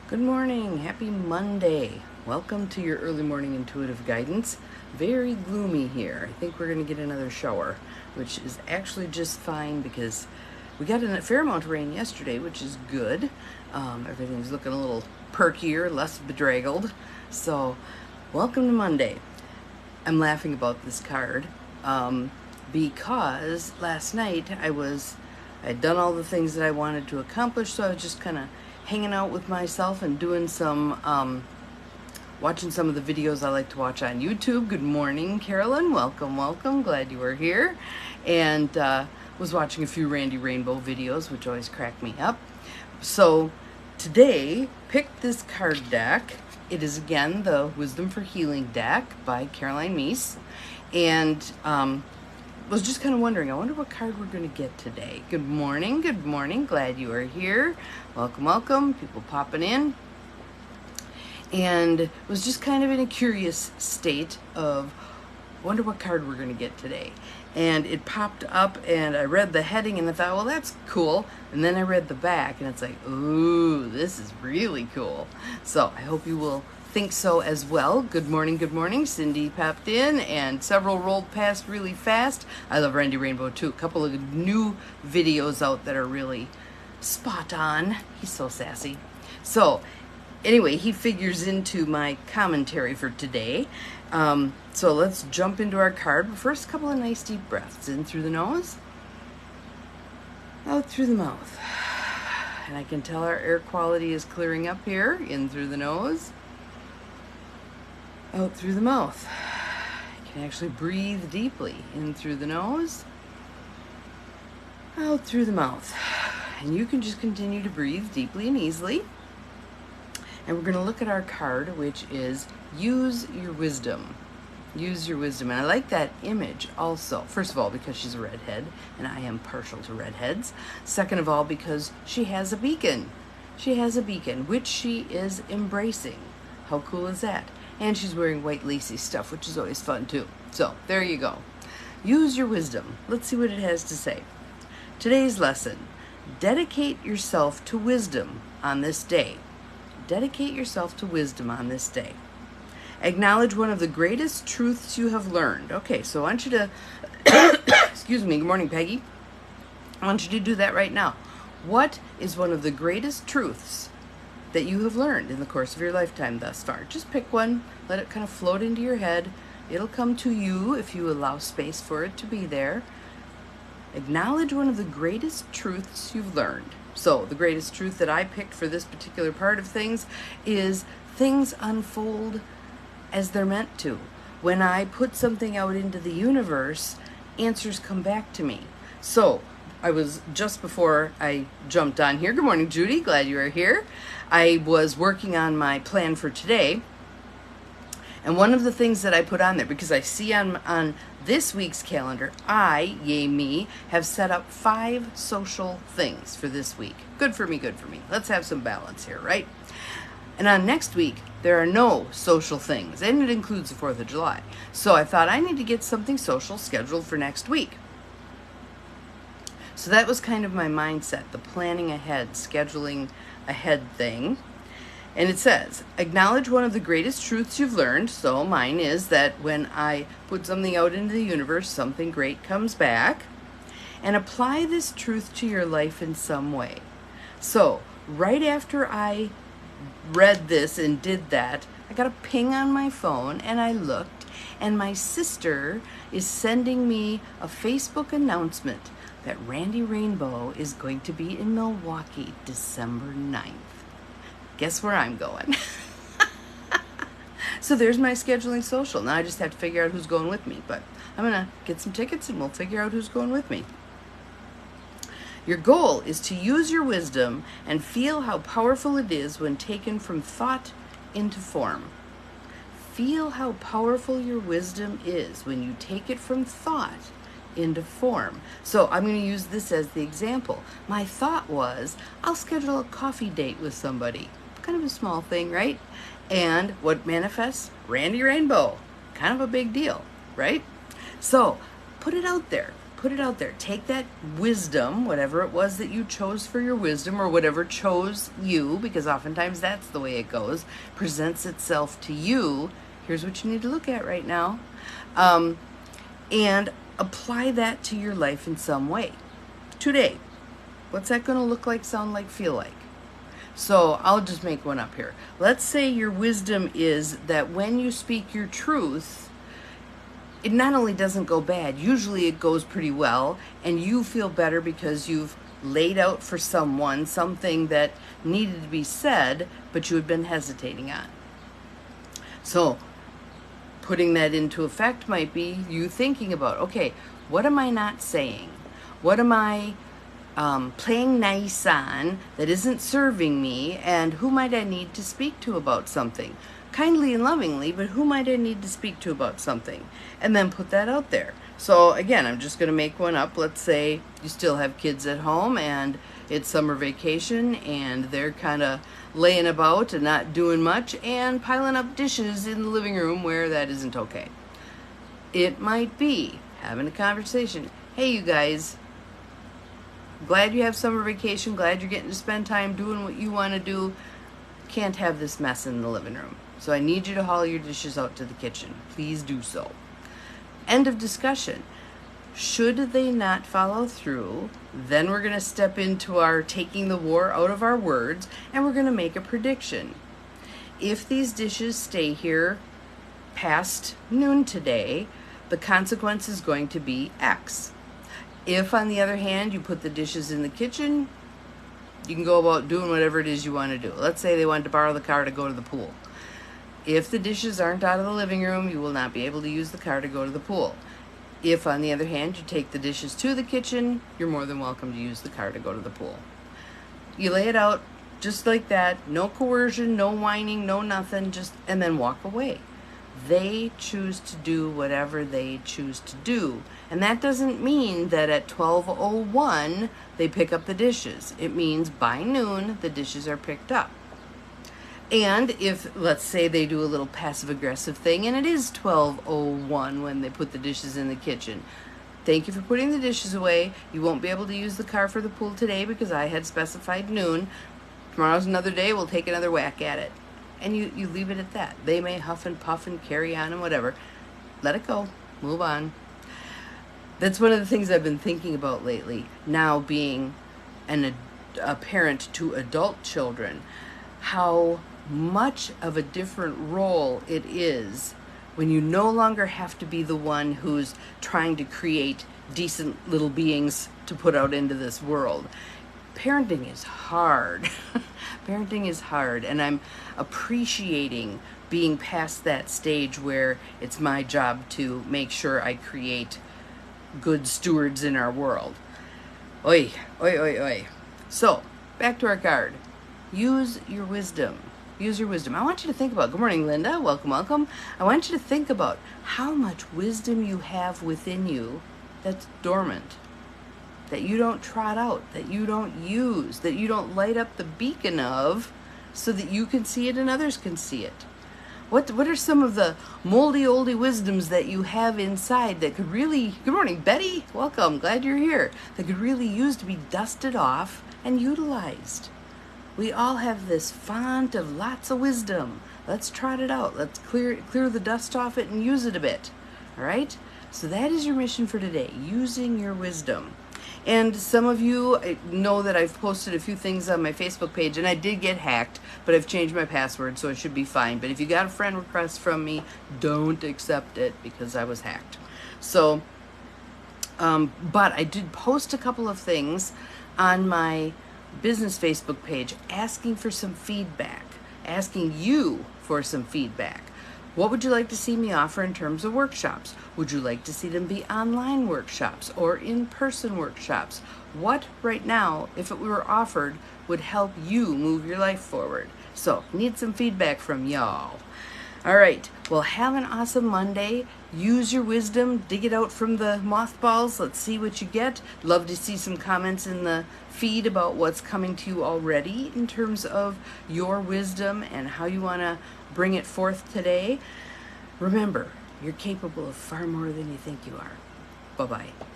Good morning. Happy Monday. Welcome to your early morning intuitive guidance. Very gloomy here. I think we're going to get another shower, which is actually just fine because we got a fair amount of rain yesterday, which is good. Everything's looking a little perkier, less bedraggled. So, welcome to Monday. I'm laughing about this card because last night I'd done all the things that I wanted to accomplish, so I was just kind of hanging out with myself and doing some, watching some of the videos I like to watch on YouTube. Good morning, Carolyn. Welcome, welcome. Glad you are here. And was watching a few Randy Rainbow videos, which always crack me up. So today, picked this card deck. It is, again, the Wisdom for Healing deck by Caroline Meese. And was just kind of wondering, I wonder what card we're going to get today. Good morning, good morning. Glad you are here. Welcome, welcome. People popping in. And was just kind of in a curious state of, wonder what card we're going to get today. And it popped up and I read the heading and I thought, well, that's cool. And then I read the back and it's like, ooh, this is really cool. So I hope you will think so as well. Good morning, good morning. Cindy popped in and several rolled past really fast. I love Randy Rainbow too. A couple of new videos out that are really spot on. He's so sassy. So anyway, he figures into my commentary for today. So let's jump into our card. But first, a couple of nice deep breaths. In through the nose, out through the mouth. And I can tell our air quality is clearing up here. In through the nose, out through the mouth. You can actually breathe deeply. In through the nose, out through the mouth. And you can just continue to breathe deeply and easily. And we're going to look at our card, which is Use Your Wisdom. Use your wisdom. And I like that image also. First of all, because she's a redhead, and I am partial to redheads. Second of all, because she has a beacon. She has a beacon, which she is embracing. How cool is that? And she's wearing white lacy stuff, which is always fun too. So, there you go. Use your wisdom. Let's see what it has to say. Today's lesson. Dedicate yourself to wisdom on this day. Dedicate yourself to wisdom on this day. Acknowledge one of the greatest truths you have learned. Okay, so I want you to, excuse me, good morning, Peggy. I want you to do that right now. What is one of the greatest truths that you have learned in the course of your lifetime thus far? Just pick one, let it kind of float into your head. It'll come to you if you allow space for it to be there. Acknowledge one of the greatest truths you've learned. So the greatest truth that I picked for this particular part of things is things unfold as they're meant to. When I put something out into the universe, answers come back to me. So I was, just before I jumped on here, good morning, Judy, glad you are here. I was working on my plan for today. And one of the things that I put on there, because I see on this week's calendar, yay me, have set up 5 social things for this week. Good for me, good for me. Let's have some balance here, right? And on next week, there are no social things, and it includes the 4th of July. So I thought I need to get something social scheduled for next week. So that was kind of my mindset, the planning ahead, scheduling ahead thing. And it says, acknowledge one of the greatest truths you've learned. So mine is that when I put something out into the universe, something great comes back. And apply this truth to your life in some way. So right after I read this and did that, I got a ping on my phone and I looked, and my sister is sending me a Facebook announcement that Randy Rainbow is going to be in Milwaukee December 9th. Guess where I'm going? So there's my scheduling social. Now I just have to figure out who's going with me. But I'm going to get some tickets and we'll figure out who's going with me. Your goal is to use your wisdom and feel how powerful it is when taken from thought into form. Feel how powerful your wisdom is when you take it from thought into form. So I'm going to use this as the example. My thought was, I'll schedule a coffee date with somebody. Kind of a small thing, right? And what manifests? Randy Rainbow. Kind of a big deal, right? So put it out there. put it out there. Take that wisdom, whatever it was that you chose for your wisdom, or whatever chose you, because oftentimes that's the way it goes, presents itself to you. Here's what you need to look at right now. And apply that to your life in some way. Today, what's that going to look like, sound like, feel like? So I'll just make one up here. Let's say your wisdom is that when you speak your truth, it not only doesn't go bad, usually it goes pretty well, and you feel better because you've laid out for someone something that needed to be said, but you had been hesitating on. So putting that into effect might be you thinking about, okay, what am I not saying? What am I playing nice on that isn't serving me, and who might I need to speak to about something? Kindly and lovingly, but who might I need to speak to about something? And then put that out there. So again, I'm just going to make one up. Let's say you still have kids at home and it's summer vacation and they're kind of laying about and not doing much and piling up dishes in the living room where that isn't okay. It might be having a conversation. Hey, you guys, glad you have summer vacation. Glad you're getting to spend time doing what you want to do. Can't have this mess in the living room. So I need you to haul your dishes out to the kitchen. Please do so. End of discussion. Should they not follow through, then we're going to step into our taking the war out of our words, and we're going to make a prediction. If these dishes stay here past noon today, the consequence is going to be X. If, on the other hand, you put the dishes in the kitchen, you can go about doing whatever it is you want to do. Let's say they wanted to borrow the car to go to the pool. If the dishes aren't out of the living room, you will not be able to use the car to go to the pool. If, on the other hand, you take the dishes to the kitchen, you're more than welcome to use the car to go to the pool. You lay it out just like that, no coercion, no whining, no nothing, and then walk away. They choose to do whatever they choose to do. And that doesn't mean that at 12:01 they pick up the dishes. It means by noon the dishes are picked up. And if, let's say, they do a little passive-aggressive thing and it is 12:01 when they put the dishes in the kitchen, thank you for putting the dishes away. You won't be able to use the car for the pool today because I had specified noon. Tomorrow's another day, we'll take another whack at it. And you leave it at that. They may huff and puff and carry on and whatever. Let it go. Move on. That's one of the things I've been thinking about lately, now being a parent to adult children, how much of a different role it is when you no longer have to be the one who's trying to create decent little beings to put out into this world. Parenting is hard. Parenting is hard, and I'm appreciating being past that stage where it's my job to make sure I create good stewards in our world. Oi, oi, oi, oi. So, back to our card. Use your wisdom. Use your wisdom. I want you to think about, good morning, Linda. Welcome, welcome. I want you to think about how much wisdom you have within you that's dormant, that you don't trot out, that you don't use, that you don't light up the beacon of so that you can see it and others can see it. What are some of the moldy oldie wisdoms that you have inside that could really, good morning, Betty, welcome, glad you're here, that could really use to be dusted off and utilized? We all have this font of lots of wisdom. Let's trot it out. Let's clear the dust off it and use it a bit. All right? So that is your mission for today, using your wisdom. And some of you know that I've posted a few things on my Facebook page, and I did get hacked, but I've changed my password, so it should be fine. But if you got a friend request from me, don't accept it because I was hacked. So, but I did post a couple of things on my business Facebook page asking for some feedback, asking you for some feedback. What would you like to see me offer in terms of workshops? Would you like to see them be online workshops or in-person workshops? What right now, if it were offered, would help you move your life forward? So, need some feedback from y'all. All right, well, have an awesome Monday. Use your wisdom, dig it out from the mothballs. Let's see what you get. Love to see some comments in the feed about what's coming to you already in terms of your wisdom and how you want to bring it forth today. Remember, you're capable of far more than you think you are. Bye-bye.